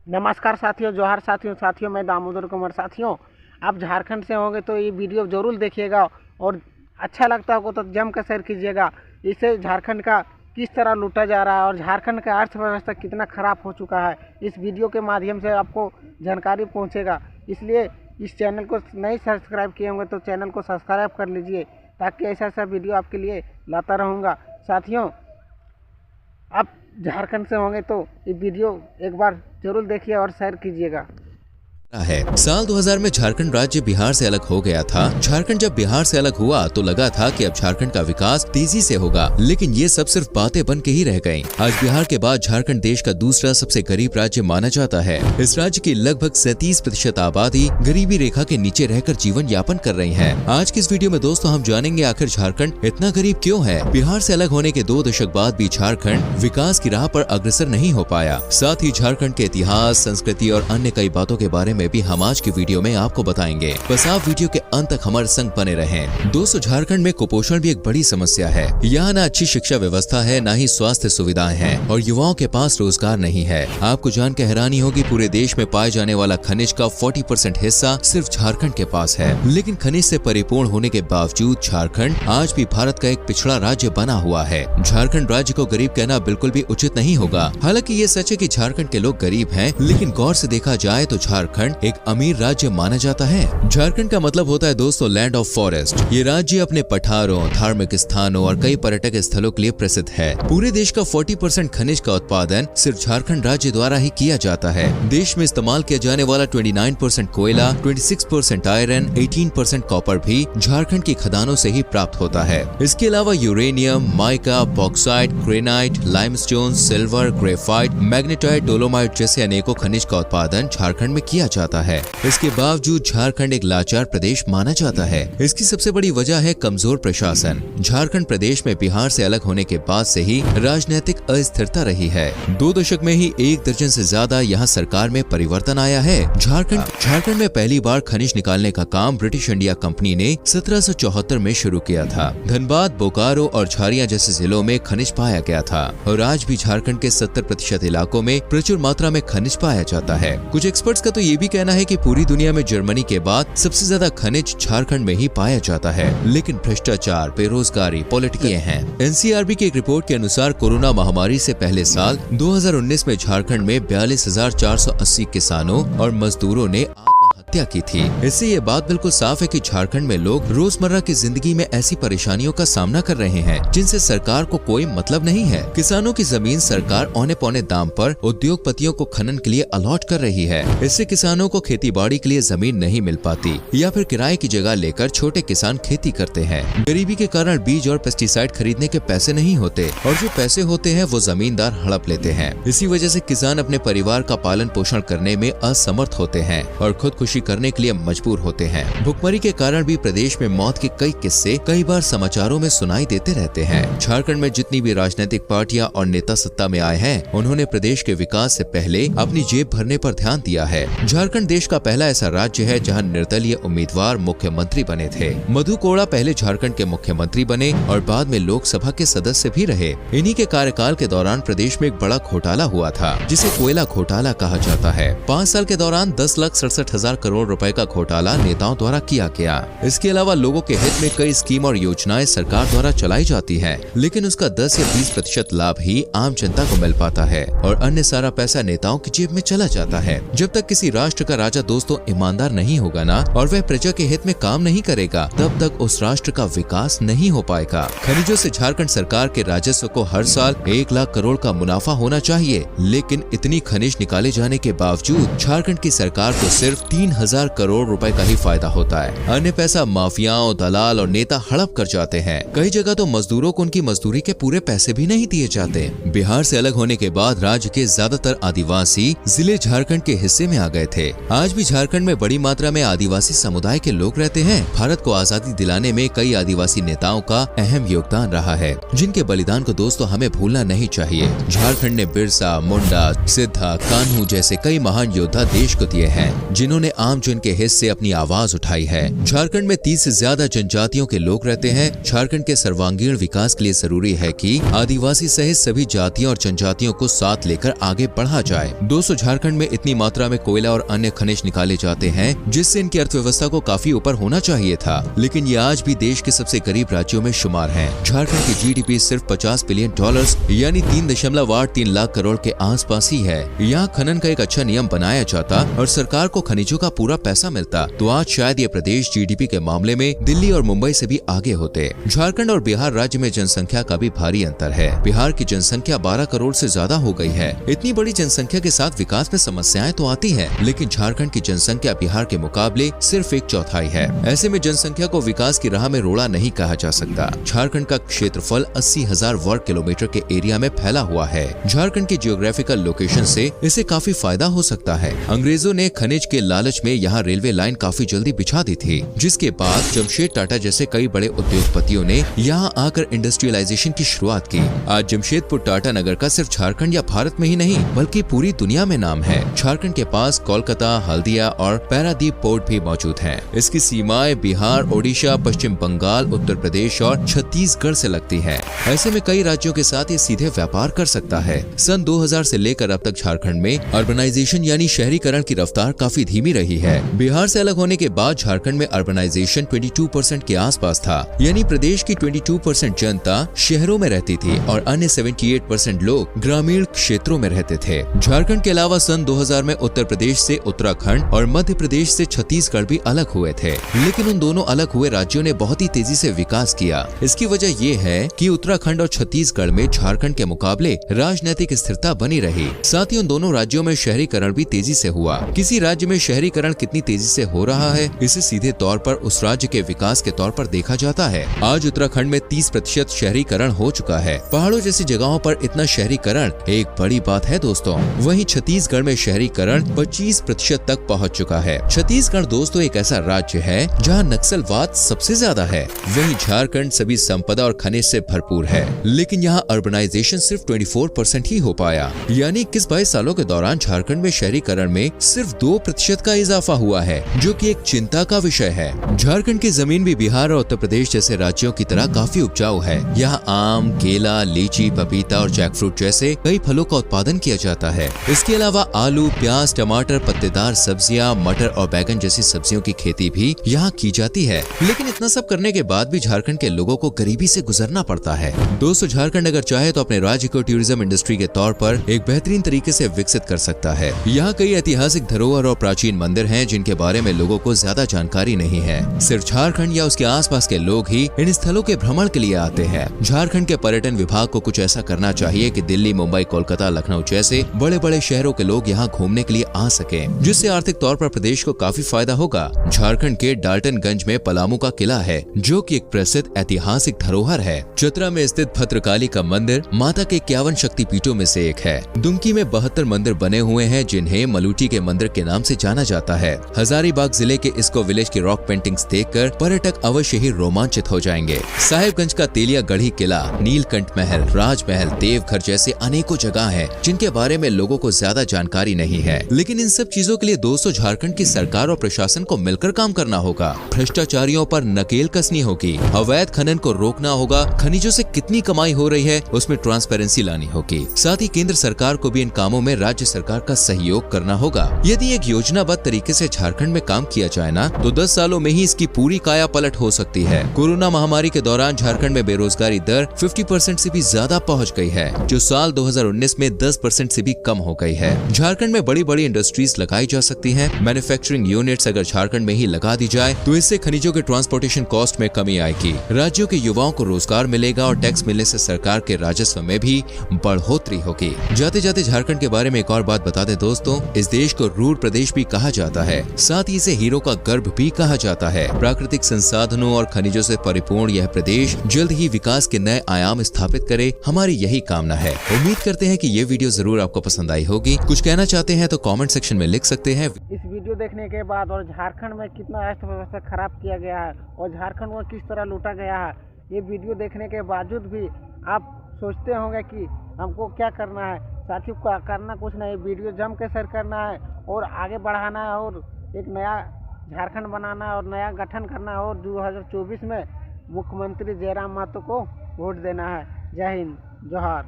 नमस्कार साथियों, जोहार साथियों, मैं दामोदर कुमार। साथियों, आप झारखंड से होंगे तो ये वीडियो ज़रूर देखिएगा और अच्छा लगता होगा तो जम कर शेयर कीजिएगा। इससे झारखंड का किस तरह लूटा जा रहा है और झारखंड का अर्थव्यवस्था कितना ख़राब हो चुका है, इस वीडियो के माध्यम से आपको जानकारी पहुँचेगा। इसलिए इस चैनल को नहीं सब्सक्राइब किए होंगे तो चैनल को सब्सक्राइब कर लीजिए, ताकि ऐसा वीडियो आपके लिए लाता रहूँगा। साथियों, आप झारखंड से होंगे तो ये वीडियो एक बार जरूर देखिए और शेयर कीजिएगा। है। साल 2000 में झारखंड राज्य बिहार से अलग हो गया था। झारखंड जब बिहार से अलग हुआ तो लगा था कि अब झारखंड का विकास तेजी से होगा, लेकिन ये सब सिर्फ बातें बन के ही रह गईं। आज बिहार के बाद झारखंड देश का दूसरा सबसे गरीब राज्य माना जाता है। इस राज्य की लगभग 37% आबादी गरीबी रेखा के नीचे रहकर जीवन यापन कर रही है। आज की इस वीडियो में दोस्तों हम जानेंगे आखिर झारखंड इतना गरीब क्यों है। बिहार से अलग होने के 2 दशक बाद भी झारखंड विकास की राह पर अग्रसर नहीं हो पाया। साथ ही झारखंड के इतिहास, संस्कृति और अन्य कई बातों के बारे में भी हम आज की वीडियो में आपको बताएंगे। बस आप वीडियो के अंत तक हमारे संग बने रहें। दोस्तों, झारखंड में कुपोषण भी एक बड़ी समस्या है। यहाँ न अच्छी शिक्षा व्यवस्था है, न ही स्वास्थ्य सुविधाएं हैं और युवाओं के पास रोजगार नहीं है। आपको जान के हैरानी होगी, पूरे देश में पाए जाने वाला खनिज का 40% हिस्सा सिर्फ झारखंड के पास है। लेकिन खनिज से परिपूर्ण होने के बावजूद झारखंड आज भी भारत का एक पिछड़ा राज्य बना हुआ है। झारखंड राज्य को गरीब कहना बिल्कुल भी उचित नहीं होगा। हालांकि ये सच है कि झारखंड के लोग गरीब हैं, लेकिन गौर से देखा जाए तो झारखंड एक अमीर राज्य माना जाता है। झारखंड का मतलब होता है दोस्तों लैंड ऑफ फॉरेस्ट। ये राज्य अपने पठारों, धार्मिक स्थानों और कई पर्यटक स्थलों के लिए प्रसिद्ध है। पूरे देश का 40% खनिज का उत्पादन सिर्फ झारखंड राज्य द्वारा ही किया जाता है। देश में इस्तेमाल किया जाने वाला 29% कोयला, 26% आयरन, 18% कॉपर भी झारखंड की खदानों से ही प्राप्त होता है। इसके अलावा uranium, mica, bauxite, granite, limestone, silver, graphite, magnetite, dolomite जैसे अनेकों खनिज का उत्पादन झारखंड में किया जाता है। इसके बावजूद झारखंड एक लाचार प्रदेश माना जाता है। इसकी सबसे बड़ी वजह है कमजोर प्रशासन। झारखंड प्रदेश में बिहार से अलग होने के बाद से ही राजनीतिक अस्थिरता रही है। 2 दशक में ही 1 दर्जन से ज्यादा यहाँ सरकार में परिवर्तन आया है। झारखंड में पहली बार खनिज निकालने का काम ब्रिटिश इंडिया कंपनी ने 1774 में शुरू किया था। धनबाद, बोकारो और झारिया जैसे जिलों में खनिज पाया गया था और आज भी झारखंड के 70% इलाकों में प्रचुर मात्रा में खनिज पाया जाता है। कुछ एक्सपर्ट्स का तो ये भी कहना है कि पूरी दुनिया में जर्मनी के बाद सबसे ज्यादा खनिज झारखंड में ही पाया जाता है। लेकिन भ्रष्टाचार, बेरोजगारी, पॉलिटिक्स हैं। एनसीआरबी की एक रिपोर्ट के अनुसार कोरोना महामारी से पहले साल 2019 में झारखंड में 42,480 किसानों और मजदूरों ने हत्या की थी। इससे ये बात बिल्कुल साफ है कि झारखंड में लोग रोजमर्रा की जिंदगी में ऐसी परेशानियों का सामना कर रहे हैं जिनसे सरकार को कोई मतलब नहीं है। किसानों की जमीन सरकार औने पौने दाम पर उद्योगपतियों को खनन के लिए अलॉट कर रही है। इससे किसानों को खेती बाड़ी के लिए जमीन नहीं मिल पाती या फिर किराए की जगह लेकर छोटे किसान खेती करते हैं। गरीबी के कारण बीज और पेस्टिसाइड खरीदने के पैसे नहीं होते और जो पैसे होते हैं वो जमींदार हड़प लेते हैं। इसी वजह से किसान अपने परिवार का पालन पोषण करने में असमर्थ होते हैं और खुदकुशी करने के लिए मजबूर होते हैं। भुखमरी के कारण भी प्रदेश में मौत के कई किस्से कई बार समाचारों में सुनाई देते रहते हैं। झारखंड में जितनी भी राजनीतिक पार्टियां और नेता सत्ता में आए हैं, उन्होंने प्रदेश के विकास से पहले अपनी जेब भरने पर ध्यान दिया है। झारखंड देश का पहला ऐसा राज्य है जहां निर्दलीय उम्मीदवार मुख्यमंत्री बने थे। मधु कोड़ा पहले झारखंड के मुख्यमंत्री बने और बाद में लोकसभा के सदस्य भी रहे। इन्हीं के कार्यकाल के दौरान प्रदेश में एक बड़ा घोटाला हुआ था, जिसे कोयला घोटाला कहा जाता है। 5 साल के दौरान 10,67,000 करोड़ रुपए का घोटाला नेताओं द्वारा किया गया। इसके अलावा लोगों के हित में कई स्कीम और योजनाएं सरकार द्वारा चलाई जाती हैं, लेकिन उसका 10 या 20% लाभ ही आम जनता को मिल पाता है और अन्य सारा पैसा नेताओं की जेब में चला जाता है। जब तक किसी राष्ट्र का राजा दोस्तों ईमानदार नहीं होगा ना और वह प्रजा के हित में काम नहीं करेगा, तब तक उस राष्ट्र का विकास नहीं हो पाएगा। खनिजों से झारखंड सरकार के राजस्व को हर साल 1 लाख करोड़ का मुनाफा होना चाहिए, लेकिन इतनी खनिज निकाले जाने के बावजूद झारखंड की सरकार को सिर्फ 3,000 करोड़ रुपए का ही फायदा होता है। अन्य पैसा माफियाओं, दलाल और नेता हड़प कर जाते हैं। कई जगह तो मजदूरों को उनकी मजदूरी के पूरे पैसे भी नहीं दिए जाते। बिहार से अलग होने के बाद राज्य के ज्यादातर आदिवासी जिले झारखंड के हिस्से में आ गए थे। आज भी झारखंड में बड़ी मात्रा में आदिवासी समुदाय के लोग रहते हैं। भारत को आजादी दिलाने में कई आदिवासी नेताओं का अहम योगदान रहा है, जिनके बलिदान को दोस्तों हमें भूलना नहीं चाहिए। झारखंड ने बिरसा मुंडा, सिद्धा, कान्हू जैसे कई महान योद्धा देश को दिए हैं, जिन्होंने आम जन के हित से अपनी आवाज उठाई है। झारखंड में 30 से ज्यादा जनजातियों के लोग रहते हैं। झारखंड के सर्वांगीण विकास के लिए जरूरी है कि आदिवासी सहित सभी जातियों और जनजातियों को साथ लेकर आगे बढ़ा जाए। दोस्तों, झारखंड में इतनी मात्रा में कोयला और अन्य खनिज निकाले जाते हैं जिससे इनकी अर्थव्यवस्था को काफी ऊपर होना चाहिए था, लेकिन ये आज भी देश के सबसे गरीब राज्यों में शुमार है। झारखंड की जीडीपी सिर्फ $50 बिलियन यानी 3.83 लाख करोड़ के आसपास ही है। यहाँ खनन का एक अच्छा नियम बनाया जाता और सरकार को खनिजों का पूरा पैसा मिलता तो आज शायद ये प्रदेश जीडीपी के मामले में दिल्ली और मुंबई से भी आगे होते। झारखंड और बिहार राज्य में जनसंख्या का भी भारी अंतर है। बिहार की जनसंख्या 12 करोड़ से ज्यादा हो गई है। इतनी बड़ी जनसंख्या के साथ विकास में समस्याएं तो आती है, लेकिन झारखंड की जनसंख्या बिहार के मुकाबले सिर्फ 1/4 है। ऐसे में जनसंख्या को विकास की राह में रोड़ा नहीं कहा जा सकता। झारखंड का क्षेत्रफल 80,000 वर्ग किलोमीटर के एरिया में फैला हुआ है। झारखंड की जियोग्राफिकल लोकेशन से इसे काफी फायदा हो सकता है। अंग्रेजों ने खनिज के लालच में यहाँ रेलवे लाइन काफी जल्दी बिछा दी थी, जिसके बाद जमशेद टाटा जैसे कई बड़े उद्योगपतियों ने यहाँ आकर इंडस्ट्रियलाइजेशन की शुरुआत की। आज जमशेदपुर टाटा नगर का सिर्फ झारखंड या भारत में ही नहीं बल्कि पूरी दुनिया में नाम है। झारखंड के पास कोलकाता, हल्दिया और पैरादीप पोर्ट भी मौजूद हैं। इसकी सीमाएं बिहार, ओडिशा, पश्चिम बंगाल, उत्तर प्रदेश और छत्तीसगढ़ से लगती है। ऐसे में कई राज्यों के साथ ये सीधे व्यापार कर सकता है। सन 2000 से लेकर अब तक झारखंड में अर्बनाइजेशन यानी शहरीकरण की रफ्तार काफी धीमी रही है। बिहार से अलग होने के बाद झारखंड में अर्बनाइजेशन 22% के आसपास था, यानी प्रदेश की 22% जनता शहरों में रहती थी और अन्य 78% लोग ग्रामीण क्षेत्रों में रहते थे। झारखंड के अलावा सन 2000 में उत्तर प्रदेश से उत्तराखंड और मध्य प्रदेश से छत्तीसगढ़ भी अलग हुए थे, लेकिन उन दोनों अलग हुए राज्यों ने बहुत ही तेजी से विकास किया। इसकी वजह ये है कि उत्तराखंड और छत्तीसगढ़ में झारखंड के मुकाबले राजनीतिक स्थिरता बनी रही। साथ ही उन दोनों राज्यों में शहरीकरण भी तेजी से हुआ। किसी राज्य में शहरीकरण कितनी तेजी से हो रहा है, इसे सीधे तौर पर उस राज्य के विकास के तौर पर देखा जाता है। आज उत्तराखंड में 30% शहरीकरण हो चुका है। पहाड़ों जैसी जगहों पर इतना शहरीकरण एक बड़ी बात है दोस्तों। वहीं छत्तीसगढ़ में शहरीकरण 25% तक पहुंच चुका है। छत्तीसगढ़ दोस्तों एक ऐसा राज्य है जहां नक्सलवाद सबसे ज्यादा है। वहीं झारखंड सभी संपदा और खनिज से भरपूर है, लेकिन यहाँ अर्बनाइजेशन सिर्फ 24% ही हो पाया। यानी 21-22 सालों के दौरान झारखंड में शहरीकरण में सिर्फ 2% का इजाफा हुआ है, जो कि एक चिंता का विषय है। झारखंड की जमीन भी बिहार और उत्तर प्रदेश जैसे राज्यों की तरह काफी उपजाऊ है। यहाँ आम, केला, लीची, पपीता और जैकफ्रूट जैसे कई फलों का उत्पादन किया जाता है। इसके अलावा आलू, प्याज, टमाटर, पत्तेदार सब्जियां, मटर और बैगन जैसी सब्जियों की खेती भी यहाँ की जाती है। लेकिन इतना सब करने के बाद भी झारखंड के लोगों को गरीबी से गुजरना पड़ता है। दोस्तों, झारखंड अगर चाहे तो अपने राज्य को टूरिज्म इंडस्ट्री के तौर पर एक बेहतरीन तरीके से विकसित कर सकता है। यहाँ कई ऐतिहासिक धरोहर और प्राचीन मंदिर हैं जिनके बारे में लोगों को ज्यादा जानकारी नहीं है। सिर्फ झारखंड या उसके आसपास के लोग ही इन स्थलों के भ्रमण के लिए आते हैं। झारखंड के पर्यटन विभाग को कुछ ऐसा करना चाहिए कि दिल्ली, मुंबई, कोलकाता, लखनऊ जैसे बड़े बड़े शहरों के लोग यहाँ घूमने के लिए आ सके, जिससे आर्थिक तौर पर प्रदेश को काफी फायदा होगा। झारखंड के डाल्टनगंज में पलामू का किला है, जो कि एक प्रसिद्ध ऐतिहासिक धरोहर है। चतरा में स्थित भद्रकाली का मंदिर माता के 51 शक्तिपीठों में से एक है। दुमकी में 72 मंदिर बने हुए हैं, जिन्हें मलूटी के मंदिर के नाम से जाना जाता है। हजारीबाग जिले के इसको विलेज की रॉक पेंटिंग्स देखकर पर्यटक अवश्य ही रोमांचित हो जाएंगे। साहिबगंज का तेलिया गढ़ी किला, नीलकंठ महल, राजमहल, देवघर जैसे अनेकों जगह हैं, जिनके बारे में लोगों को ज्यादा जानकारी नहीं है। लेकिन इन सब चीजों के लिए दोस्तों झारखंड की सरकार और प्रशासन को मिलकर काम करना होगा। भ्रष्टाचारियों पर नकेल कसनी होगी, अवैध खनन को रोकना होगा, खनिजों से कितनी कमाई हो रही है उसमें ट्रांसपेरेंसी लानी होगी। साथ ही केंद्र सरकार को भी इन कामों में राज्य सरकार का सहयोग करना होगा। यदि एक योजनाबद्ध तरीके से झारखंड में काम किया जाए ना, तो 10 सालों में ही इसकी पूरी काया पलट हो सकती है। कोरोना महामारी के दौरान झारखंड में बेरोजगारी दर 50% से भी ज्यादा पहुंच गई है, जो साल 2019 में 10% से भी कम हो गई है। झारखंड में बड़ी बड़ी इंडस्ट्रीज लगाई जा सकती हैं। मैन्युफैक्चरिंग यूनिट्स अगर झारखंड में ही लगा दी जाए तो इससे खनिजों के ट्रांसपोर्टेशन कॉस्ट में कमी आएगी, राज्यों के युवाओं को रोजगार मिलेगा और टैक्स मिलने से सरकार के राजस्व में भी बढ़ोतरी होगी। जाते जाते झारखंड के बारे में एक और बात बता दें दोस्तों, इस देश को रूर प्रदेश भी कहा जाता है, साथ ही इसे हीरो का गर्भ भी कहा जाता है। प्राकृतिक संसाधनों और खनिजों से परिपूर्ण यह प्रदेश जल्द ही विकास के नए आयाम स्थापित करे, हमारी यही कामना है। उम्मीद करते हैं कि ये वीडियो जरूर आपको पसंद आई होगी। कुछ कहना चाहते हैं तो कमेंट सेक्शन में लिख सकते हैं। इस वीडियो देखने के बाद और झारखंड में कितना अर्थव्यवस्था खराब किया गया है और झारखंड को किस तरह लूटा गया है, ये वीडियो देखने के बावजूद भी आप सोचते होंगे कि हमको क्या करना है। साथियों, करना कुछ नहीं, वीडियो जम के शेयर करना है और आगे बढ़ाना है और एक नया झारखंड बनाना और नया गठन करना और 2024 में मुख्यमंत्री जयराम महतो को वोट देना है। जय हिंद, जोहार।